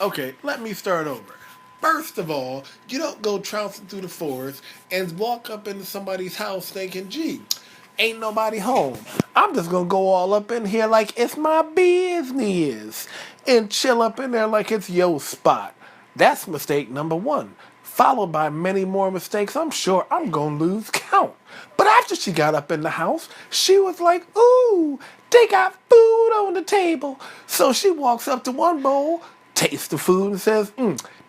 Okay, let me start over. First of all, you don't go trouncing through the forest and walk up into somebody's house thinking, gee, ain't nobody home. I'm just gonna go all up in here like it's my business and chill up in there like it's your spot. That's mistake number one, followed by many more mistakes I'm sure I'm gonna lose count. But after she got up in the house, she was like, ooh, they got food on the table. So she walks up to one bowl, tastes the food, and says,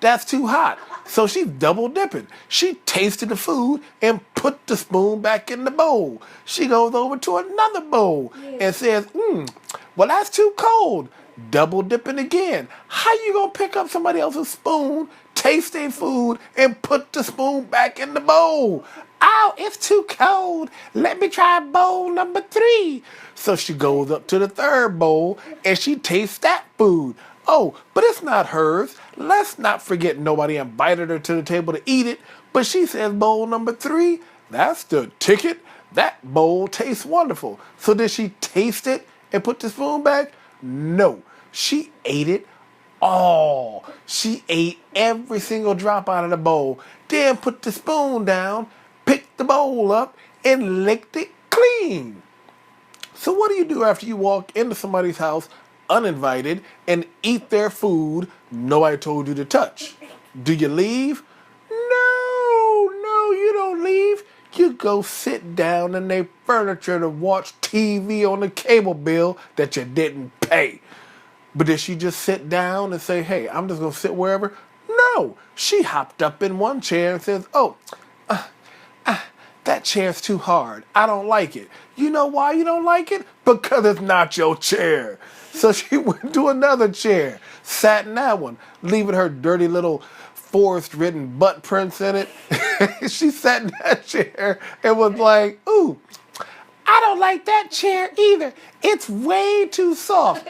that's too hot. So she's double dipping. She tasted the food and put the spoon back in the bowl. She goes over to another bowl and says, well, that's too cold. Double dipping again. How you gonna pick up somebody else's spoon, taste their food, and put the spoon back in the bowl? Ow, it's too cold. Let me try bowl number 3. So she goes up to the third bowl and she tastes that food. Oh, but it's not hers. Let's not forget nobody invited her to the table to eat it. But she says bowl number 3, that's the ticket. That bowl tastes wonderful. So did she taste it and put the spoon back? No. She ate it all. She ate every single drop out of the bowl. Then put the spoon down, picked the bowl up, and licked it clean. So what do you do after you walk into somebody's house uninvited and eat their food nobody told you to touch? Do you leave? No, you don't leave. You go sit down in their furniture to watch TV on the cable bill that you didn't pay. But did she just sit down and say, hey, I'm just going to sit wherever? No, she hopped up in one chair and says, that chair's too hard. I don't like it. You know why you don't like it? Because it's not your chair. So she went to another chair, sat in that one, leaving her dirty little forest-ridden butt prints in it. She sat in that chair and was like, ooh, I don't like that chair either. It's way too soft.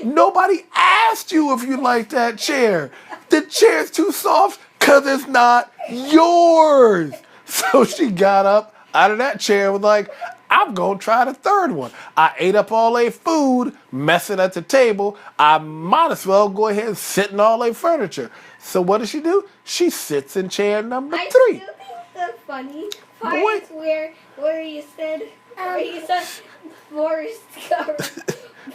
Nobody asked you if you like that chair. The chair's too soft because it's not yours. So she got up out of that chair and was like, I'm going to try the third one. I ate up all their food, messing at the table. I might as well go ahead and sit in all their furniture. So what does she do? She sits in chair number 3. I still think the funny part is where you said forest covered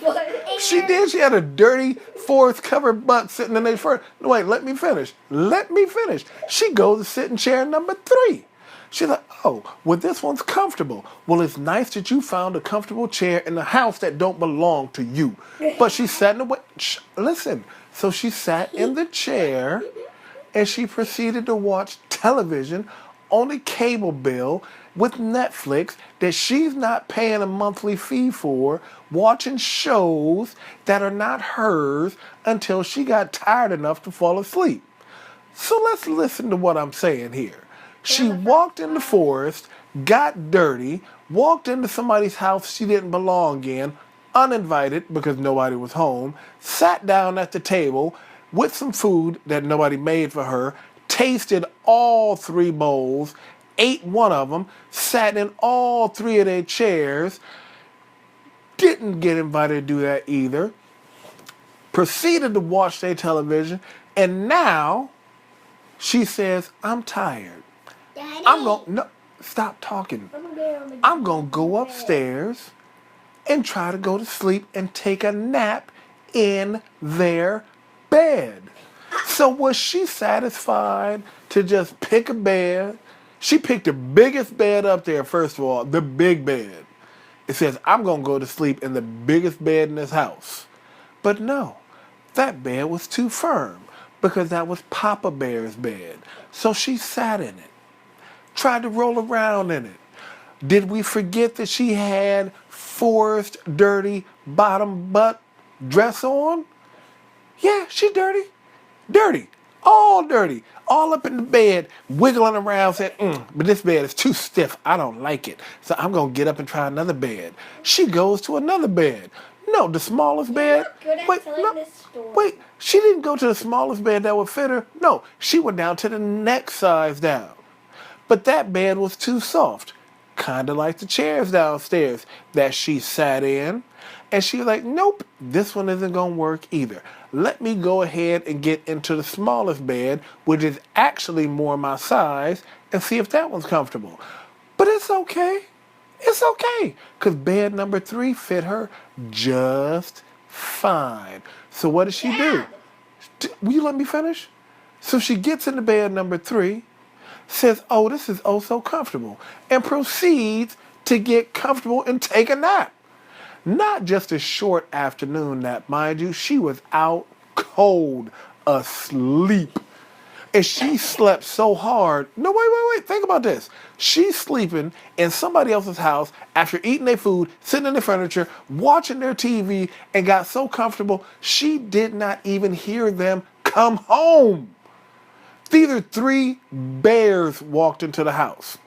butt. She did. She had a dirty forest-covered butt sitting in their furniture. Wait, let me finish. She goes to sit in chair number 3. She's like, oh, well, this one's comfortable. Well, it's nice that you found a comfortable chair in a house that don't belong to you. But she sat in the way. Listen. So she sat in the chair and she proceeded to watch television on a cable bill with Netflix that she's not paying a monthly fee for, watching shows that are not hers until she got tired enough to fall asleep. So let's listen to what I'm saying here. She walked in the forest, got dirty, walked into somebody's house she didn't belong in, uninvited because nobody was home, sat down at the table with some food that nobody made for her, tasted all 3 bowls, ate one of them, sat in all 3 of their chairs, didn't get invited to do that either, proceeded to watch their television, and now she says, I'm tired. Daddy. Stop talking. I'm going to go upstairs and try to go to sleep and take a nap in their bed. So was she satisfied to just pick a bed? She picked the biggest bed up there, first of all, the big bed. It says, I'm going to go to sleep in the biggest bed in this house. But no, that bed was too firm because that was Papa Bear's bed. So she sat in it, tried to roll around in it. Did we forget that she had forest dirty bottom butt dress on? Yeah, she dirty. Dirty. All dirty. All up in the bed, wiggling around, said, but this bed is too stiff. I don't like it. So I'm going to get up and try another bed. She goes to another bed. No, the smallest bed. Wait, she didn't go to the smallest bed that would fit her. No, she went down to the next size down. But that bed was too soft. Kind of like the chairs downstairs that she sat in. And she was like, nope, this one isn't going to work either. let me go ahead and get into the smallest bed, which is actually more my size, and see if that one's comfortable. But it's okay. It's okay, because bed number 3 fit her just fine. So what does she do? Will you let me finish? So she gets into bed number 3, says, oh, this is oh so comfortable, and proceeds to get comfortable and take a nap. Not just a short afternoon nap, mind you. She was out cold, asleep. And she slept so hard. No, wait. Think about this. She's sleeping in somebody else's house after eating their food, sitting in their furniture, watching their TV, and got so comfortable, she did not even hear them come home. These are 3 bears walked into the house.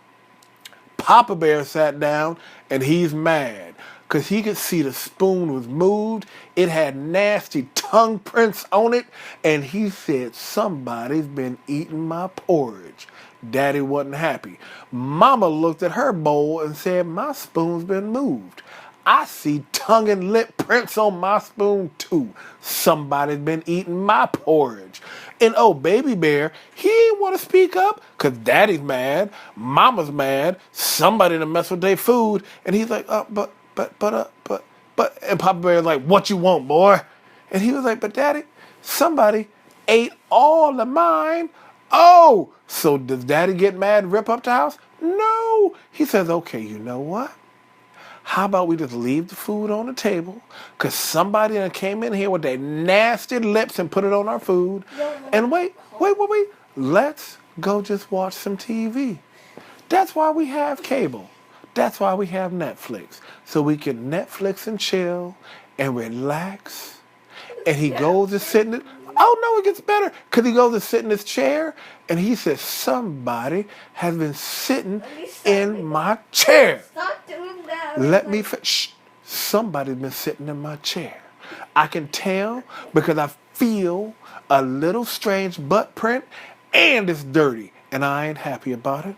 Papa Bear sat down, and he's mad because he could see the spoon was moved. It had nasty tongue prints on it, and he said, somebody's been eating my porridge. Daddy wasn't happy. Mama looked at her bowl and said, my spoon's been moved. I see tongue and lip prints on my spoon too. Somebody's been eating my porridge. And oh, Baby Bear, he didn't want to speak up because Daddy's mad, Mama's mad, somebody done mess with their food. And he's like, but, and Papa Bear's like, what you want, boy? And he was like, but Daddy, somebody ate all of mine. Oh, so does Daddy get mad and rip up the house? No. He says, okay, you know what? How about we just leave the food on the table? Because somebody that came in here with their nasty lips and put it on our food. And wait. Let's go just watch some TV. That's why we have cable. That's why we have Netflix. So we can Netflix and chill and relax. And he goes to sit in it. Oh, no, it gets better. Because he goes to sit in his chair. And he says, somebody has been sitting in my chair. Stop doing that. Let me shh. Somebody's been sitting in my chair. I can tell because I feel a little strange butt print and it's dirty. And I ain't happy about it.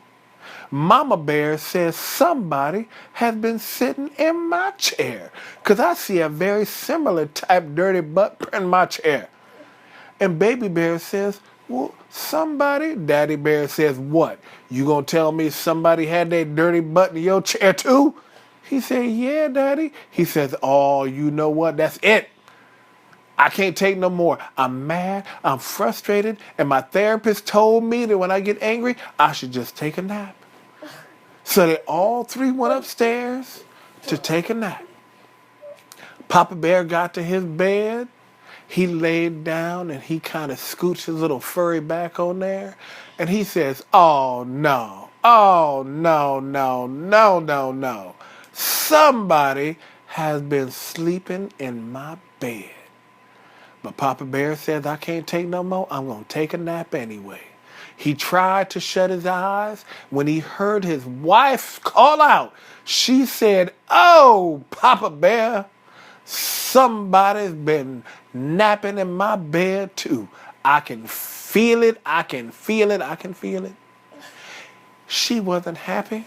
Mama Bear says somebody has been sitting in my chair because I see a very similar type dirty butt print in my chair. And Baby Bear says, well, somebody. Daddy Bear says, what? You gonna tell me somebody had their dirty butt in your chair too? He said, yeah, Daddy. He says, oh, you know what? That's it. I can't take no more. I'm mad, I'm frustrated, and my therapist told me that when I get angry, I should just take a nap. So they all 3 went upstairs to take a nap. Papa Bear got to his bed. He laid down and he kind of scoots his little furry back on there. And he says, oh, no. Somebody has been sleeping in my bed. But Papa Bear says, I can't take no more. I'm going to take a nap anyway. He tried to shut his eyes when he heard his wife call out. She said, oh, Papa Bear, somebody's been napping in my bed too. I can feel it. She wasn't happy.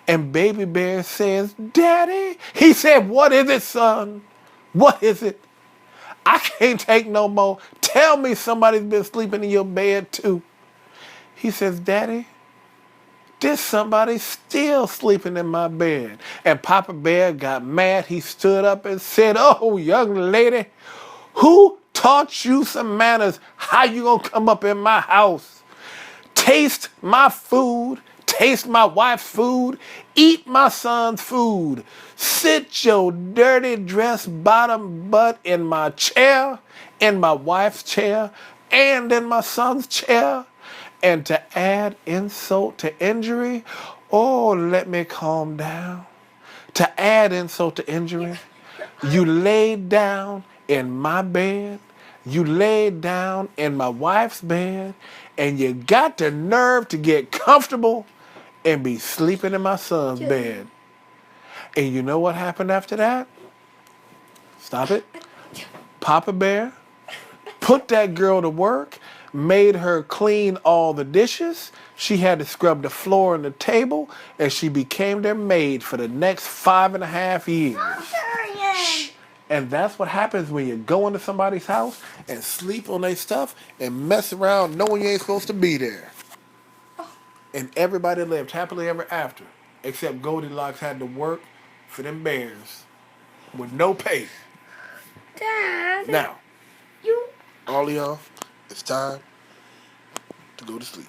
And Baby Bear says, Daddy. He said, what is it, son? What is it? I can't take no more. Tell me somebody's been sleeping in your bed too. He says, Daddy, there's somebody still sleeping in my bed. And Papa Bear got mad. He stood up and said, oh, young lady, who taught you some manners? How you gonna come up in my house? Taste my food, taste my wife's food, eat my son's food. Sit your dirty dress bottom butt in my chair, in my wife's chair, and in my son's chair. And to add insult to injury, oh, let me calm down. To add insult to injury, you laid down in my bed, you laid down in my wife's bed, and you got the nerve to get comfortable and be sleeping in my son's bed. And you know what happened after that? Stop it. Papa Bear put that girl to work, made her clean all the dishes. She had to scrub the floor and the table, and she became their maid for the next 5.5 years. Shh. And that's what happens when you go into somebody's house and sleep on their stuff and mess around knowing you ain't supposed to be there. And everybody lived happily ever after. Except Goldilocks had to work for them bears with no pay. Dad. Now, You. all of y'all, it's time to go to sleep.